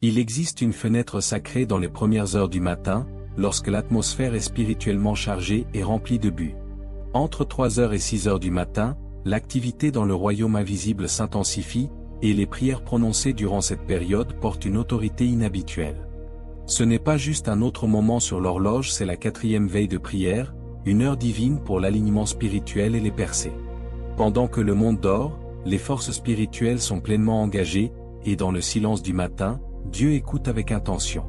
Il existe une fenêtre sacrée dans les premières heures du matin, lorsque l'atmosphère est spirituellement chargée et remplie de buts. Entre 3 heures et 6 heures du matin, l'activité dans le royaume invisible s'intensifie, et les prières prononcées durant cette période portent une autorité inhabituelle. Ce n'est pas juste un autre moment sur l'horloge, c'est la 4e veille de prière, une heure divine pour l'alignement spirituel et les percées. Pendant que le monde dort, les forces spirituelles sont pleinement engagées, et dans le silence du matin, Dieu écoute avec intention.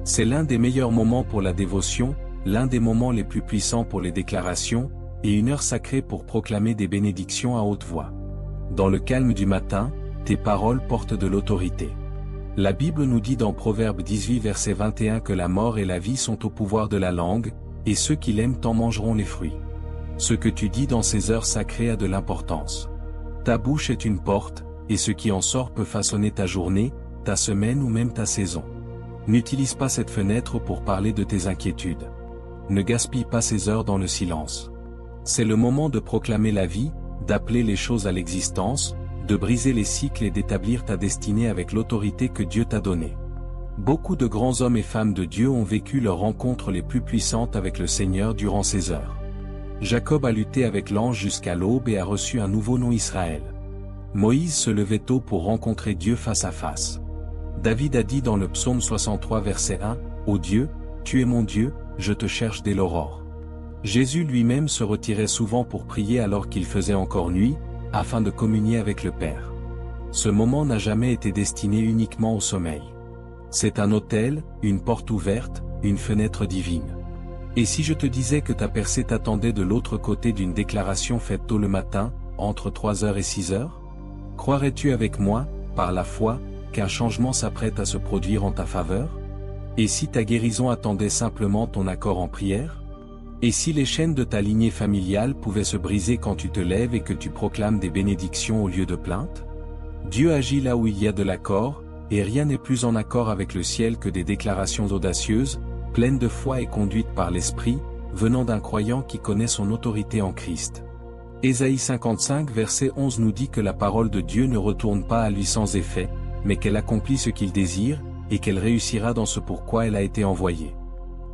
C'est l'un des meilleurs moments pour la dévotion, l'un des moments les plus puissants pour les déclarations, et une heure sacrée pour proclamer des bénédictions à haute voix. Dans le calme du matin, tes paroles portent de l'autorité. La Bible nous dit dans Proverbe 18 verset 21 que la mort et la vie sont au pouvoir de la langue, et ceux qui l'aiment en mangeront les fruits. Ce que tu dis dans ces heures sacrées a de l'importance. Ta bouche est une porte, et ce qui en sort peut façonner ta journée, ta semaine ou même ta saison. N'utilise pas cette fenêtre pour parler de tes inquiétudes. Ne gaspille pas ces heures dans le silence. C'est le moment de proclamer la vie, d'appeler les choses à l'existence, de briser les cycles et d'établir ta destinée avec l'autorité que Dieu t'a donnée. Beaucoup de grands hommes et femmes de Dieu ont vécu leurs rencontres les plus puissantes avec le Seigneur durant ces heures. Jacob a lutté avec l'ange jusqu'à l'aube et a reçu un nouveau nom Israël. Moïse se levait tôt pour rencontrer Dieu face à face. David a dit dans le psaume 63 verset 1, « Ô Dieu, tu es mon Dieu, je te cherche dès l'aurore. » Jésus lui-même se retirait souvent pour prier alors qu'il faisait encore nuit, afin de communier avec le Père. Ce moment n'a jamais été destiné uniquement au sommeil. C'est un autel, une porte ouverte, une fenêtre divine. Et si je te disais que ta percée t'attendait de l'autre côté d'une déclaration faite tôt le matin, entre 3 heures et 6 heures? Croirais-tu avec moi, par la foi, qu'un changement s'apprête à se produire en ta faveur? Et si ta guérison attendait simplement ton accord en prière? Et si les chaînes de ta lignée familiale pouvaient se briser quand tu te lèves et que tu proclames des bénédictions au lieu de plaintes? Dieu agit là où il y a de l'accord, et rien n'est plus en accord avec le ciel que des déclarations audacieuses, pleines de foi et conduites par l'Esprit, venant d'un croyant qui connaît son autorité en Christ. Ésaïe 55 verset 11 nous dit que la parole de Dieu ne retourne pas à lui sans effet, mais qu'elle accomplit ce qu'il désire, et qu'elle réussira dans ce pourquoi elle a été envoyée.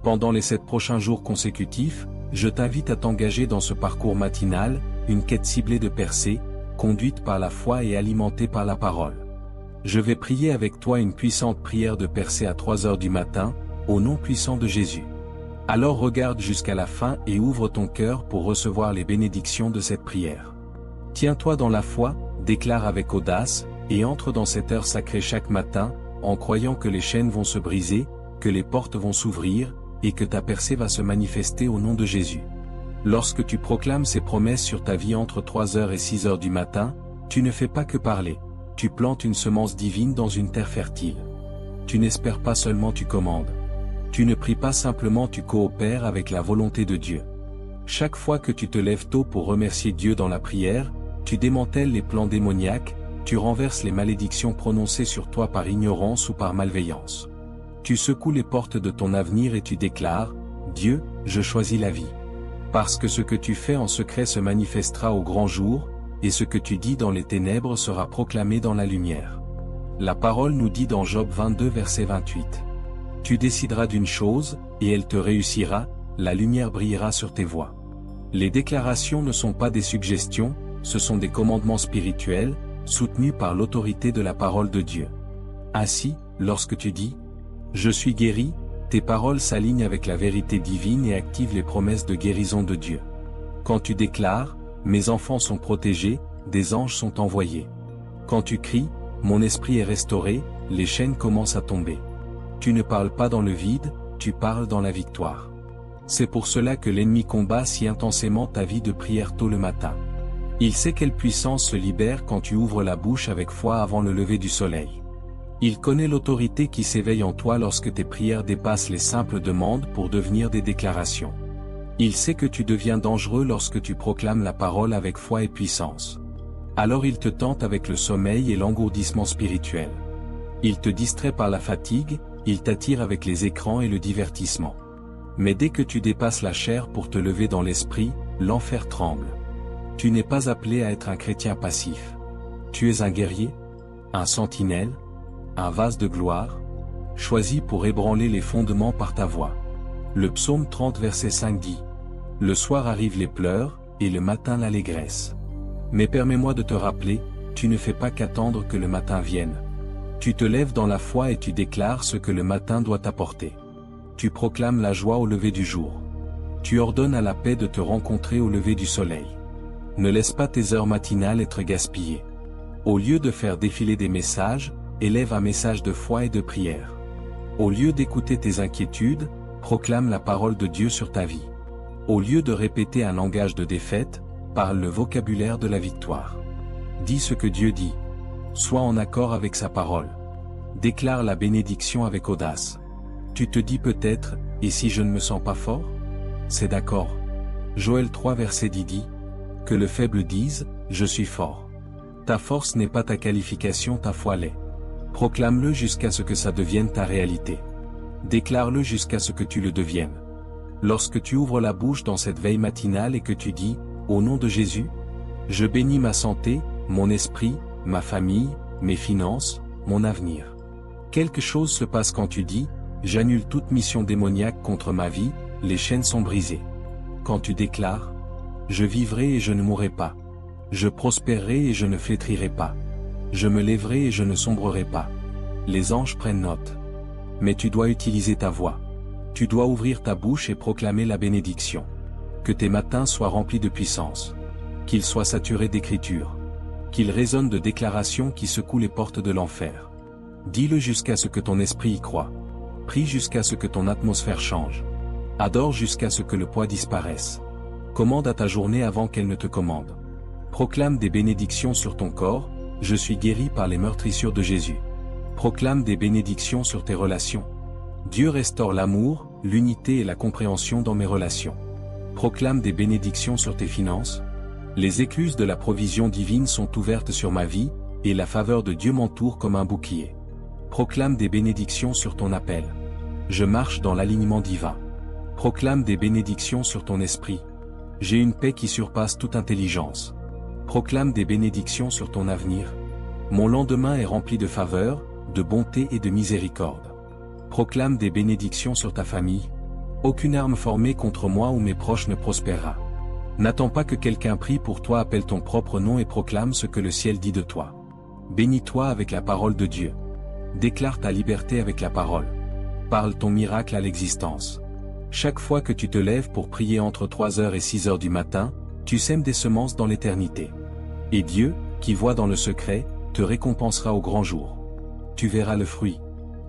Pendant les 7 prochains jours consécutifs, je t'invite à t'engager dans ce parcours matinal, une quête ciblée de percée, conduite par la foi et alimentée par la parole. Je vais prier avec toi une puissante prière de percée à 3 heures du matin, au nom puissant de Jésus. Alors regarde jusqu'à la fin et ouvre ton cœur pour recevoir les bénédictions de cette prière. Tiens-toi dans la foi, déclare avec audace, et entre dans cette heure sacrée chaque matin, en croyant que les chaînes vont se briser, que les portes vont s'ouvrir, et que ta percée va se manifester au nom de Jésus. Lorsque tu proclames ces promesses sur ta vie entre 3 heures et 6 heures du matin, tu ne fais pas que parler, tu plantes une semence divine dans une terre fertile. Tu n'espères pas seulement, tu commandes. Tu ne pries pas simplement, tu coopères avec la volonté de Dieu. Chaque fois que tu te lèves tôt pour remercier Dieu dans la prière, tu démantèles les plans démoniaques, tu renverses les malédictions prononcées sur toi par ignorance ou par malveillance. Tu secoues les portes de ton avenir et tu déclares, « Dieu, je choisis la vie. » Parce que ce que tu fais en secret se manifestera au grand jour, et ce que tu dis dans les ténèbres sera proclamé dans la lumière. La parole nous dit dans Job 22 verset 28. « Tu décideras d'une chose, et elle te réussira, la lumière brillera sur tes voies. » Les déclarations ne sont pas des suggestions, ce sont des commandements spirituels, soutenus par l'autorité de la parole de Dieu. Ainsi, lorsque tu dis « Je suis guéri », tes paroles s'alignent avec la vérité divine et activent les promesses de guérison de Dieu. Quand tu déclares « Mes enfants sont protégés », des anges sont envoyés. Quand tu cries « Mon esprit est restauré », les chaînes commencent à tomber. Tu ne parles pas dans le vide, tu parles dans la victoire. C'est pour cela que l'ennemi combat si intensément ta vie de prière tôt le matin. Il sait quelle puissance se libère quand tu ouvres la bouche avec foi avant le lever du soleil. Il connaît l'autorité qui s'éveille en toi lorsque tes prières dépassent les simples demandes pour devenir des déclarations. Il sait que tu deviens dangereux lorsque tu proclames la parole avec foi et puissance. Alors il te tente avec le sommeil et l'engourdissement spirituel. Il te distrait par la fatigue, il t'attire avec les écrans et le divertissement. Mais dès que tu dépasses la chair pour te lever dans l'esprit, l'enfer tremble. Tu n'es pas appelé à être un chrétien passif. Tu es un guerrier, un sentinelle, un vase de gloire, choisi pour ébranler les fondements par ta voix. Le psaume 30 verset 5 dit: Le soir arrivent les pleurs, et le matin l'allégresse. Mais permets-moi de te rappeler, tu ne fais pas qu'attendre que le matin vienne. Tu te lèves dans la foi et tu déclares ce que le matin doit t'apporter. Tu proclames la joie au lever du jour. Tu ordonnes à la paix de te rencontrer au lever du soleil. Ne laisse pas tes heures matinales être gaspillées. Au lieu de faire défiler des messages, élève un message de foi et de prière. Au lieu d'écouter tes inquiétudes, proclame la parole de Dieu sur ta vie. Au lieu de répéter un langage de défaite, parle le vocabulaire de la victoire. Dis ce que Dieu dit. Sois en accord avec sa parole. Déclare la bénédiction avec audace. Tu te dis peut-être, et si je ne me sens pas fort? C'est d'accord. Joël 3 verset 10 dit: Que le faible dise, je suis fort. Ta force n'est pas ta qualification, ta foi l'est. Proclame-le jusqu'à ce que ça devienne ta réalité. Déclare-le jusqu'à ce que tu le deviennes. Lorsque tu ouvres la bouche dans cette veille matinale et que tu dis, au nom de Jésus, je bénis ma santé, mon esprit, ma famille, mes finances, mon avenir. Quelque chose se passe quand tu dis, j'annule toute mission démoniaque contre ma vie, les chaînes sont brisées. Quand tu déclares, je vivrai et je ne mourrai pas. Je prospérerai et je ne flétrirai pas. Je me lèverai et je ne sombrerai pas. Les anges prennent note. Mais tu dois utiliser ta voix. Tu dois ouvrir ta bouche et proclamer la bénédiction. Que tes matins soient remplis de puissance. Qu'ils soient saturés d'écriture. Qu'ils résonnent de déclarations qui secouent les portes de l'enfer. Dis-le jusqu'à ce que ton esprit y croie. Prie jusqu'à ce que ton atmosphère change. Adore jusqu'à ce que le poids disparaisse. Commande à ta journée avant qu'elle ne te commande. Proclame des bénédictions sur ton corps, je suis guéri par les meurtrissures de Jésus. Proclame des bénédictions sur tes relations. Dieu restaure l'amour, l'unité et la compréhension dans mes relations. Proclame des bénédictions sur tes finances. Les écluses de la provision divine sont ouvertes sur ma vie, et la faveur de Dieu m'entoure comme un bouclier. Proclame des bénédictions sur ton appel. Je marche dans l'alignement divin. Proclame des bénédictions sur ton esprit. J'ai une paix qui surpasse toute intelligence. Proclame des bénédictions sur ton avenir. Mon lendemain est rempli de faveur, de bonté et de miséricorde. Proclame des bénédictions sur ta famille. Aucune arme formée contre moi ou mes proches ne prospérera. N'attends pas que quelqu'un prie pour toi, appelle ton propre nom et proclame ce que le ciel dit de toi. Bénis-toi avec la parole de Dieu. Déclare ta liberté avec la parole. Parle ton miracle à l'existence. Chaque fois que tu te lèves pour prier entre 3h et 6h du matin, tu sèmes des semences dans l'éternité. Et Dieu, qui voit dans le secret, te récompensera au grand jour. Tu verras le fruit.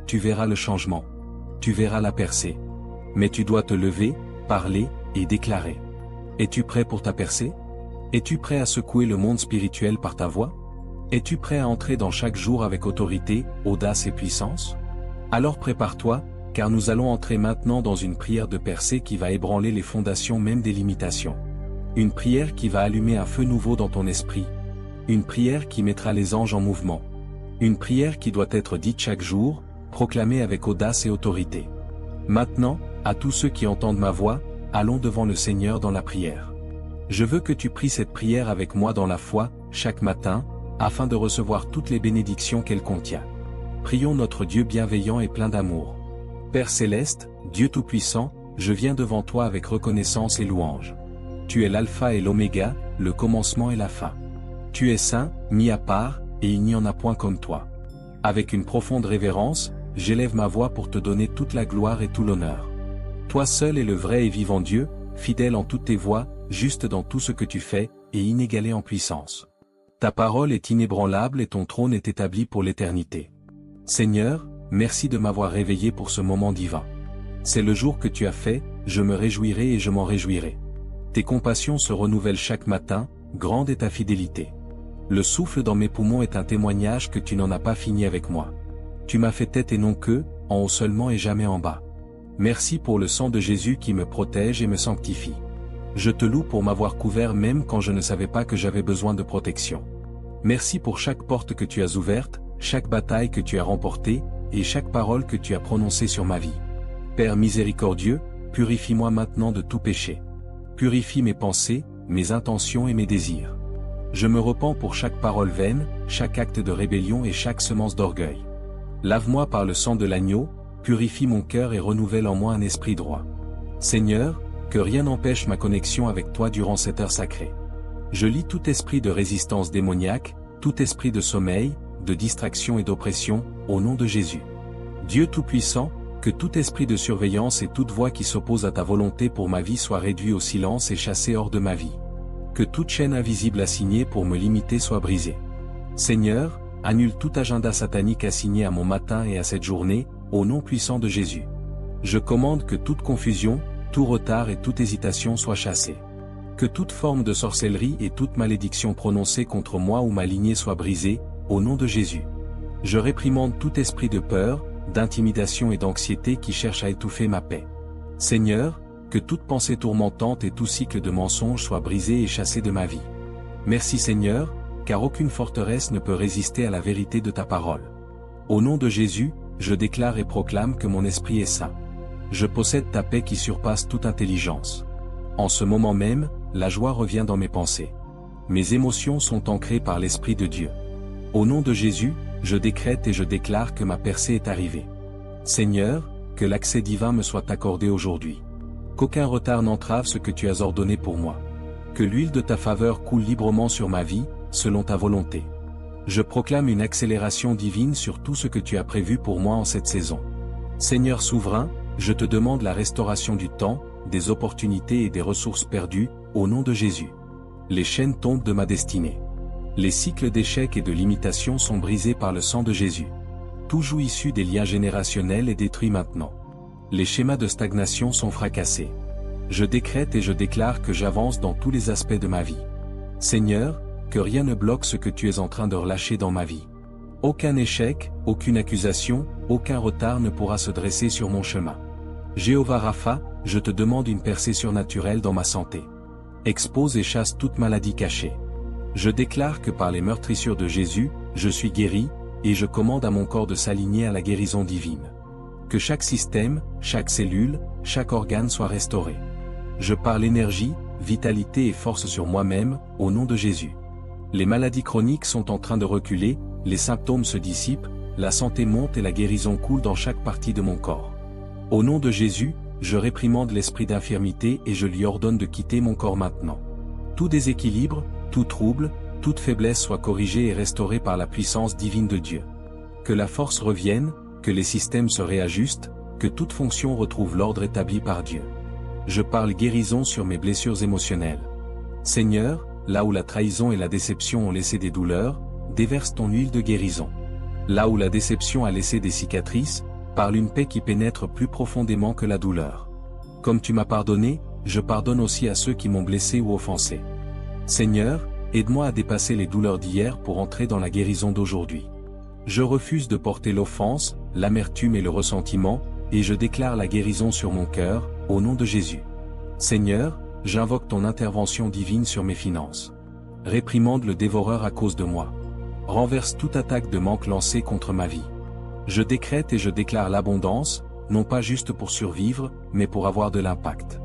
Tu verras le changement. Tu verras la percée. Mais tu dois te lever, parler, et déclarer. Es-tu prêt pour ta percée? Es-tu prêt à secouer le monde spirituel par ta voix? Es-tu prêt à entrer dans chaque jour avec autorité, audace et puissance? Alors prépare-toi, car nous allons entrer maintenant dans une prière de percée qui va ébranler les fondations même des limitations. Une prière qui va allumer un feu nouveau dans ton esprit. Une prière qui mettra les anges en mouvement. Une prière qui doit être dite chaque jour, proclamée avec audace et autorité. Maintenant, à tous ceux qui entendent ma voix, allons devant le Seigneur dans la prière. Je veux que tu pries cette prière avec moi dans la foi, chaque matin, afin de recevoir toutes les bénédictions qu'elle contient. Prions notre Dieu bienveillant et plein d'amour. Père céleste, Dieu tout-puissant, je viens devant toi avec reconnaissance et louange. Tu es l'alpha et l'oméga, le commencement et la fin. Tu es saint, mis à part, et il n'y en a point comme toi. Avec une profonde révérence, j'élève ma voix pour te donner toute la gloire et tout l'honneur. Toi seul es le vrai et vivant Dieu, fidèle en toutes tes voies, juste dans tout ce que tu fais, et inégalé en puissance. Ta parole est inébranlable et ton trône est établi pour l'éternité. Seigneur, merci de m'avoir réveillé pour ce moment divin. C'est le jour que tu as fait, je me réjouirai et je m'en réjouirai. Tes compassions se renouvellent chaque matin, grande est ta fidélité. Le souffle dans mes poumons est un témoignage que tu n'en as pas fini avec moi. Tu m'as fait tête et non queue, en haut seulement et jamais en bas. Merci pour le sang de Jésus qui me protège et me sanctifie. Je te loue pour m'avoir couvert même quand je ne savais pas que j'avais besoin de protection. Merci pour chaque porte que tu as ouverte, chaque bataille que tu as remportée, et chaque parole que tu as prononcée sur ma vie. Père miséricordieux, purifie-moi maintenant de tout péché. Purifie mes pensées, mes intentions et mes désirs. Je me repens pour chaque parole vaine, chaque acte de rébellion et chaque semence d'orgueil. Lave-moi par le sang de l'agneau, purifie mon cœur et renouvelle en moi un esprit droit. Seigneur, que rien n'empêche ma connexion avec toi durant cette heure sacrée. Je lis tout esprit de résistance démoniaque, tout esprit de sommeil, de distraction et d'oppression, au nom de Jésus. Dieu Tout-Puissant, que tout esprit de surveillance et toute voix qui s'oppose à ta volonté pour ma vie soit réduit au silence et chassé hors de ma vie. Que toute chaîne invisible assignée pour me limiter soit brisée. Seigneur, annule tout agenda satanique assigné à mon matin et à cette journée, au nom puissant de Jésus. Je commande que toute confusion, tout retard et toute hésitation soient chassés. Que toute forme de sorcellerie et toute malédiction prononcée contre moi ou ma lignée soit brisée, au nom de Jésus. Je réprimande tout esprit de peur, d'intimidation et d'anxiété qui cherche à étouffer ma paix. Seigneur, que toute pensée tourmentante et tout cycle de mensonges soit brisé et chassé de ma vie. Merci Seigneur, car aucune forteresse ne peut résister à la vérité de ta parole. Au nom de Jésus, je déclare et proclame que mon esprit est saint. Je possède ta paix qui surpasse toute intelligence. En ce moment même, la joie revient dans mes pensées. Mes émotions sont ancrées par l'Esprit de Dieu. Au nom de Jésus, je décrète et je déclare que ma percée est arrivée. Seigneur, que l'accès divin me soit accordé aujourd'hui. Qu'aucun retard n'entrave ce que tu as ordonné pour moi. Que l'huile de ta faveur coule librement sur ma vie, selon ta volonté. Je proclame une accélération divine sur tout ce que tu as prévu pour moi en cette saison. Seigneur souverain, je te demande la restauration du temps, des opportunités et des ressources perdues, au nom de Jésus. Les chaînes tombent de ma destinée. Les cycles d'échecs et de limitation sont brisés par le sang de Jésus. Tout joug issu des liens générationnels est détruit maintenant. Les schémas de stagnation sont fracassés. Je décrète et je déclare que j'avance dans tous les aspects de ma vie. Seigneur, que rien ne bloque ce que tu es en train de relâcher dans ma vie. Aucun échec, aucune accusation, aucun retard ne pourra se dresser sur mon chemin. Jéhovah Rapha, je te demande une percée surnaturelle dans ma santé. Expose et chasse toute maladie cachée. Je déclare que par les meurtrissures de Jésus, je suis guéri, et je commande à mon corps de s'aligner à la guérison divine. Que chaque système, chaque cellule, chaque organe soit restauré. Je parle énergie, vitalité et force sur moi-même, au nom de Jésus. Les maladies chroniques sont en train de reculer, les symptômes se dissipent, la santé monte et la guérison coule dans chaque partie de mon corps. Au nom de Jésus, je réprimande l'esprit d'infirmité et je lui ordonne de quitter mon corps maintenant. Tout déséquilibre, tout trouble, toute faiblesse soit corrigée et restaurée par la puissance divine de Dieu. Que la force revienne, que les systèmes se réajustent, que toute fonction retrouve l'ordre établi par Dieu. Je parle guérison sur mes blessures émotionnelles. Seigneur, là où la trahison et la déception ont laissé des douleurs, déverse ton huile de guérison. Là où la déception a laissé des cicatrices, parle une paix qui pénètre plus profondément que la douleur. Comme tu m'as pardonné, je pardonne aussi à ceux qui m'ont blessé ou offensé. Seigneur, aide-moi à dépasser les douleurs d'hier pour entrer dans la guérison d'aujourd'hui. Je refuse de porter l'offense, l'amertume et le ressentiment, et je déclare la guérison sur mon cœur, au nom de Jésus. Seigneur, j'invoque ton intervention divine sur mes finances. Réprimande le dévoreur à cause de moi. Renverse toute attaque de manque lancée contre ma vie. Je décrète et je déclare l'abondance, non pas juste pour survivre, mais pour avoir de l'impact.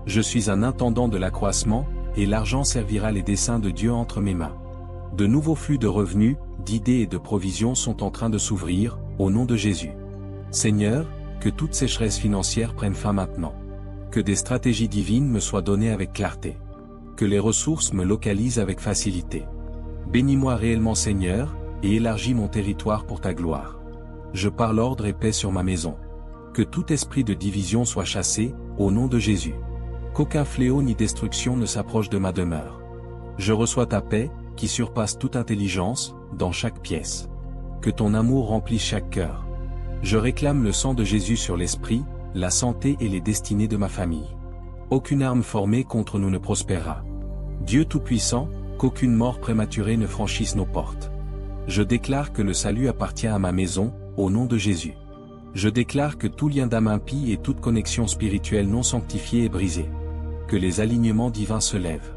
Je suis un intendant de l'accroissement, et l'argent servira les desseins de Dieu entre mes mains. De nouveaux flux de revenus, d'idées et de provisions sont en train de s'ouvrir, au nom de Jésus. Seigneur, que toute sécheresse financière prenne fin maintenant. Que des stratégies divines me soient données avec clarté. Que les ressources me localisent avec facilité. Bénis-moi réellement Seigneur, et élargis mon territoire pour ta gloire. Je parle ordre et paix sur ma maison. Que tout esprit de division soit chassé, au nom de Jésus. Qu'aucun fléau ni destruction ne s'approche de ma demeure. Je reçois ta paix, qui surpasse toute intelligence, dans chaque pièce. Que ton amour remplisse chaque cœur. Je réclame le sang de Jésus sur l'esprit, la santé et les destinées de ma famille. Aucune arme formée contre nous ne prospérera. Dieu Tout-Puissant, qu'aucune mort prématurée ne franchisse nos portes. Je déclare que le salut appartient à ma maison, au nom de Jésus. Je déclare que tout lien d'âme impie et toute connexion spirituelle non sanctifiée est brisée. Que les alignements divins se lèvent.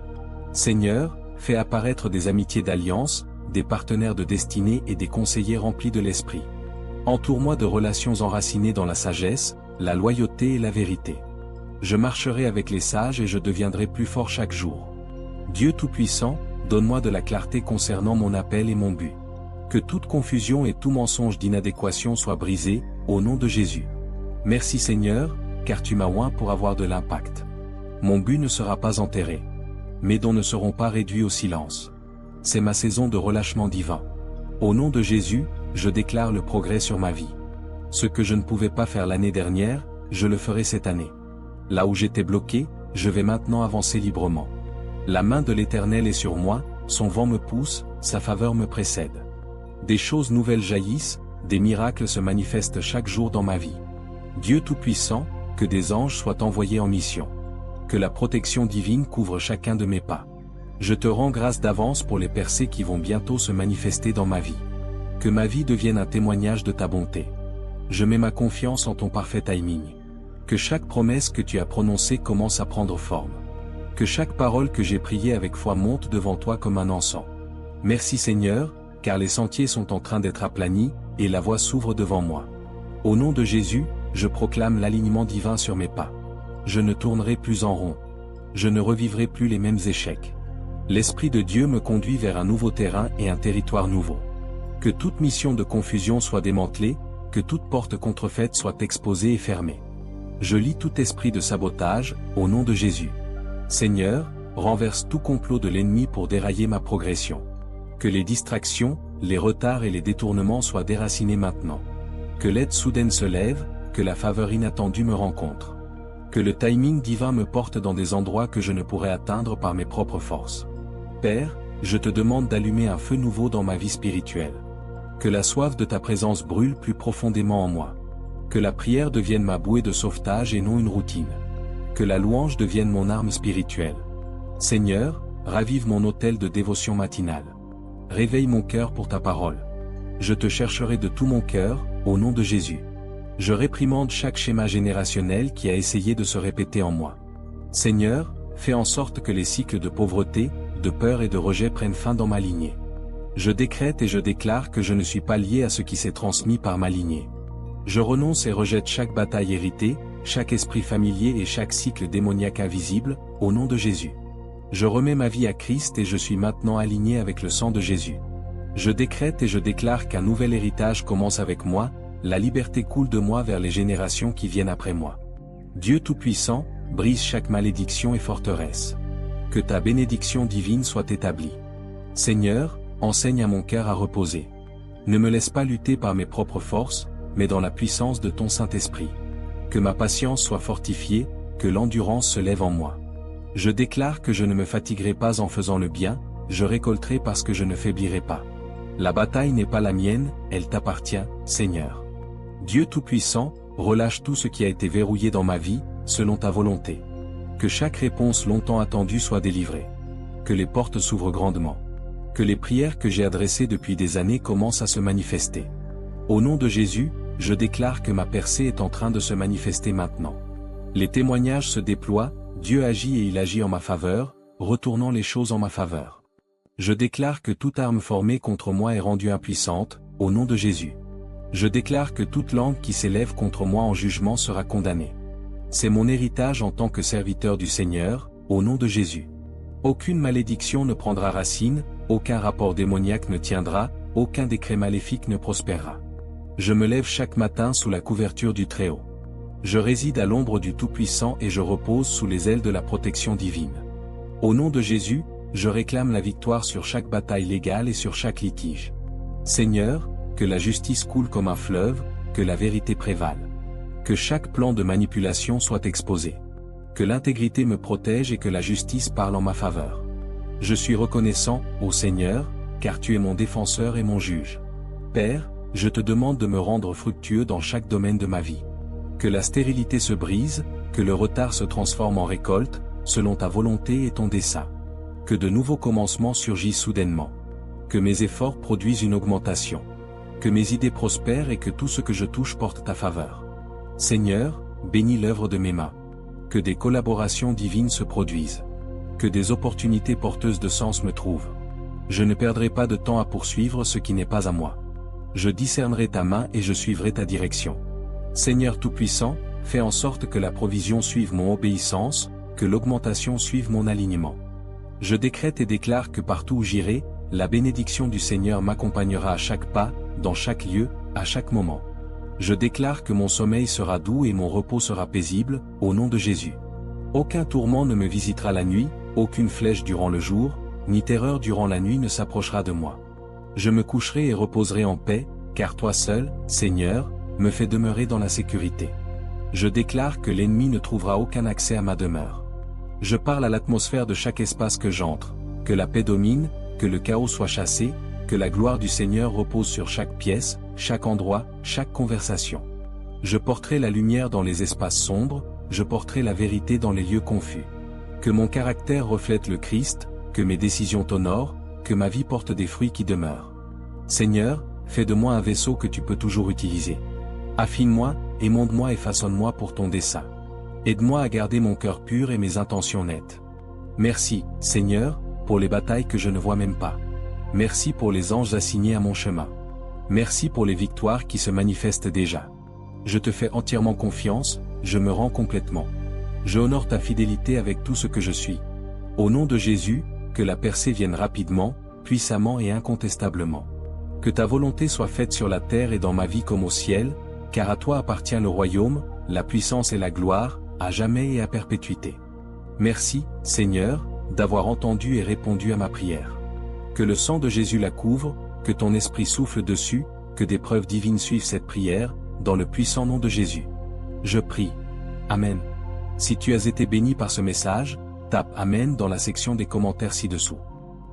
Seigneur, fais apparaître des amitiés d'alliance, des partenaires de destinée et des conseillers remplis de l'esprit. Entoure-moi de relations enracinées dans la sagesse, la loyauté et la vérité. Je marcherai avec les sages et je deviendrai plus fort chaque jour. Dieu Tout-Puissant, donne-moi de la clarté concernant mon appel et mon but. Que toute confusion et tout mensonge d'inadéquation soient brisés, au nom de Jésus. Merci Seigneur, car tu m'as oint pour avoir de l'impact. Mon but ne sera pas enterré. Mes dons ne seront pas réduits au silence. C'est ma saison de relâchement divin. Au nom de Jésus, je déclare le progrès sur ma vie. Ce que je ne pouvais pas faire l'année dernière, je le ferai cette année. Là où j'étais bloqué, je vais maintenant avancer librement. La main de l'Éternel est sur moi, son vent me pousse, sa faveur me précède. Des choses nouvelles jaillissent, des miracles se manifestent chaque jour dans ma vie. Dieu Tout-Puissant, que des anges soient envoyés en mission. Que la protection divine couvre chacun de mes pas. Je te rends grâce d'avance pour les percées qui vont bientôt se manifester dans ma vie. Que ma vie devienne un témoignage de ta bonté. Je mets ma confiance en ton parfait timing. Que chaque promesse que tu as prononcée commence à prendre forme. Que chaque parole que j'ai priée avec foi monte devant toi comme un encens. Merci Seigneur, car les sentiers sont en train d'être aplanis, et la voie s'ouvre devant moi. Au nom de Jésus, je proclame l'alignement divin sur mes pas. Je ne tournerai plus en rond. Je ne revivrai plus les mêmes échecs. L'Esprit de Dieu me conduit vers un nouveau terrain et un territoire nouveau. Que toute mission de confusion soit démantelée, que toute porte contrefaite soit exposée et fermée. Je lis tout esprit de sabotage, au nom de Jésus. Seigneur, renverse tout complot de l'ennemi pour dérailler ma progression. Que les distractions, les retards et les détournements soient déracinés maintenant. Que l'aide soudaine se lève, que la faveur inattendue me rencontre. Que le timing divin me porte dans des endroits que je ne pourrais atteindre par mes propres forces. Père, je te demande d'allumer un feu nouveau dans ma vie spirituelle. Que la soif de ta présence brûle plus profondément en moi. Que la prière devienne ma bouée de sauvetage et non une routine. Que la louange devienne mon arme spirituelle. Seigneur, ravive mon autel de dévotion matinale. Réveille mon cœur pour ta parole. Je te chercherai de tout mon cœur, au nom de Jésus. Je réprimande chaque schéma générationnel qui a essayé de se répéter en moi. Seigneur, fais en sorte que les cycles de pauvreté, de peur et de rejet prennent fin dans ma lignée. Je décrète et je déclare que je ne suis pas lié à ce qui s'est transmis par ma lignée. Je renonce et rejette chaque bataille héritée, chaque esprit familier et chaque cycle démoniaque invisible, au nom de Jésus. Je remets ma vie à Christ et je suis maintenant aligné avec le sang de Jésus. Je décrète et je déclare qu'un nouvel héritage commence avec moi, la liberté coule de moi vers les générations qui viennent après moi. Dieu Tout-Puissant, brise chaque malédiction et forteresse. Que ta bénédiction divine soit établie. Seigneur, enseigne à mon cœur à reposer. Ne me laisse pas lutter par mes propres forces, mais dans la puissance de ton Saint-Esprit. Que ma patience soit fortifiée, que l'endurance se lève en moi. Je déclare que je ne me fatiguerai pas en faisant le bien, je récolterai parce que je ne faiblirai pas. La bataille n'est pas la mienne, elle t'appartient, Seigneur. Dieu Tout-Puissant, relâche tout ce qui a été verrouillé dans ma vie, selon ta volonté. Que chaque réponse longtemps attendue soit délivrée. Que les portes s'ouvrent grandement. Que les prières que j'ai adressées depuis des années commencent à se manifester. Au nom de Jésus, je déclare que ma percée est en train de se manifester maintenant. Les témoignages se déploient, Dieu agit et il agit en ma faveur, retournant les choses en ma faveur. Je déclare que toute arme formée contre moi est rendue impuissante, au nom de Jésus. Je déclare que toute langue qui s'élève contre moi en jugement sera condamnée. C'est mon héritage en tant que serviteur du Seigneur, au nom de Jésus. Aucune malédiction ne prendra racine, aucun rapport démoniaque ne tiendra, aucun décret maléfique ne prospérera. Je me lève chaque matin sous la couverture du Très-Haut. Je réside à l'ombre du Tout-Puissant et je repose sous les ailes de la protection divine. Au nom de Jésus, je réclame la victoire sur chaque bataille légale et sur chaque litige. Seigneur, que la justice coule comme un fleuve, que la vérité prévale. Que chaque plan de manipulation soit exposé. Que l'intégrité me protège et que la justice parle en ma faveur. Je suis reconnaissant, ô Seigneur, car tu es mon défenseur et mon juge. Père, je te demande de me rendre fructueux dans chaque domaine de ma vie. Que la stérilité se brise, que le retard se transforme en récolte, selon ta volonté et ton dessein. Que de nouveaux commencements surgissent soudainement. Que mes efforts produisent une augmentation. Que mes idées prospèrent et que tout ce que je touche porte ta faveur. Seigneur, bénis l'œuvre de mes mains. Que des collaborations divines se produisent. Que des opportunités porteuses de sens me trouvent. Je ne perdrai pas de temps à poursuivre ce qui n'est pas à moi. Je discernerai ta main et je suivrai ta direction. Seigneur Tout-Puissant, fais en sorte que la provision suive mon obéissance, que l'augmentation suive mon alignement. Je décrète et déclare que partout où j'irai, la bénédiction du Seigneur m'accompagnera à chaque pas, dans chaque lieu, à chaque moment. Je déclare que mon sommeil sera doux et mon repos sera paisible, au nom de Jésus. Aucun tourment ne me visitera la nuit, aucune flèche durant le jour, ni terreur durant la nuit ne s'approchera de moi. Je me coucherai et reposerai en paix, car toi seul, Seigneur, me fais demeurer dans la sécurité. Je déclare que l'ennemi ne trouvera aucun accès à ma demeure. Je parle à l'atmosphère de chaque espace que j'entre, que la paix domine, que le chaos soit chassé, que la gloire du Seigneur repose sur chaque pièce, chaque endroit, chaque conversation. Je porterai la lumière dans les espaces sombres, je porterai la vérité dans les lieux confus. Que mon caractère reflète le Christ, que mes décisions t'honorent, que ma vie porte des fruits qui demeurent. Seigneur, fais de moi un vaisseau que tu peux toujours utiliser. Affine-moi, émonde-moi et façonne-moi pour ton dessein. Aide-moi à garder mon cœur pur et mes intentions nettes. Merci, Seigneur, pour les batailles que je ne vois même pas. Merci pour les anges assignés à mon chemin. Merci pour les victoires qui se manifestent déjà. Je te fais entièrement confiance, je me rends complètement. Je honore ta fidélité avec tout ce que je suis. Au nom de Jésus, que la percée vienne rapidement, puissamment et incontestablement. Que ta volonté soit faite sur la terre et dans ma vie comme au ciel, car à toi appartient le royaume, la puissance et la gloire, à jamais et à perpétuité. Merci, Seigneur, d'avoir entendu et répondu à ma prière. Que le sang de Jésus la couvre, que ton esprit souffle dessus, que des preuves divines suivent cette prière, dans le puissant nom de Jésus. Je prie. Amen. Si tu as été béni par ce message, tape Amen dans la section des commentaires ci-dessous.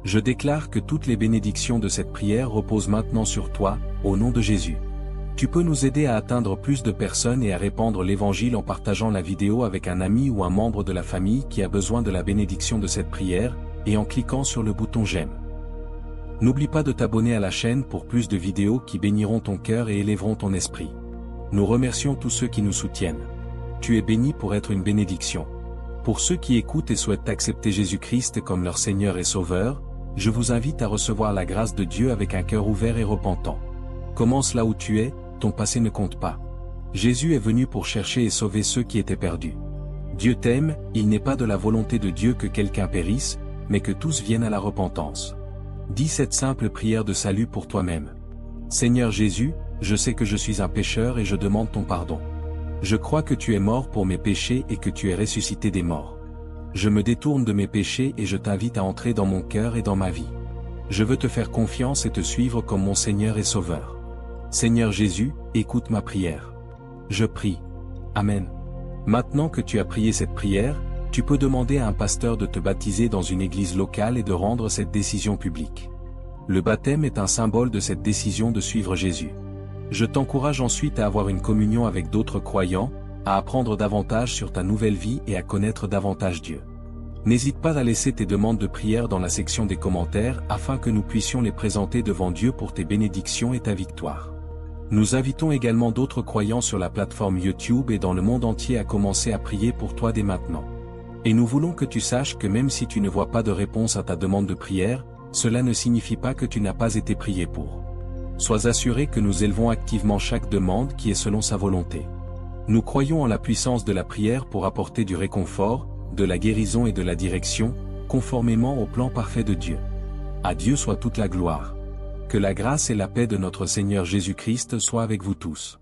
Je déclare que toutes les bénédictions de cette prière reposent maintenant sur toi, au nom de Jésus. Tu peux nous aider à atteindre plus de personnes et à répandre l'évangile en partageant la vidéo avec un ami ou un membre de la famille qui a besoin de la bénédiction de cette prière, et en cliquant sur le bouton j'aime. N'oublie pas de t'abonner à la chaîne pour plus de vidéos qui béniront ton cœur et élèveront ton esprit. Nous remercions tous ceux qui nous soutiennent. Tu es béni pour être une bénédiction. Pour ceux qui écoutent et souhaitent accepter Jésus-Christ comme leur Seigneur et Sauveur, je vous invite à recevoir la grâce de Dieu avec un cœur ouvert et repentant. Commence là où tu es, ton passé ne compte pas. Jésus est venu pour chercher et sauver ceux qui étaient perdus. Dieu t'aime, il n'est pas de la volonté de Dieu que quelqu'un périsse, mais que tous viennent à la repentance. Dis cette simple prière de salut pour toi-même. Seigneur Jésus, je sais que je suis un pécheur et je demande ton pardon. Je crois que tu es mort pour mes péchés et que tu es ressuscité des morts. Je me détourne de mes péchés et je t'invite à entrer dans mon cœur et dans ma vie. Je veux te faire confiance et te suivre comme mon Seigneur et Sauveur. Seigneur Jésus, écoute ma prière. Je prie. Amen. Maintenant que tu as prié cette prière, tu peux demander à un pasteur de te baptiser dans une église locale et de rendre cette décision publique. Le baptême est un symbole de cette décision de suivre Jésus. Je t'encourage ensuite à avoir une communion avec d'autres croyants, à apprendre davantage sur ta nouvelle vie et à connaître davantage Dieu. N'hésite pas à laisser tes demandes de prière dans la section des commentaires afin que nous puissions les présenter devant Dieu pour tes bénédictions et ta victoire. Nous invitons également d'autres croyants sur la plateforme YouTube et dans le monde entier à commencer à prier pour toi dès maintenant. Et nous voulons que tu saches que même si tu ne vois pas de réponse à ta demande de prière, cela ne signifie pas que tu n'as pas été prié pour. Sois assuré que nous élevons activement chaque demande qui est selon sa volonté. Nous croyons en la puissance de la prière pour apporter du réconfort, de la guérison et de la direction, conformément au plan parfait de Dieu. À Dieu soit toute la gloire. Que la grâce et la paix de notre Seigneur Jésus-Christ soient avec vous tous.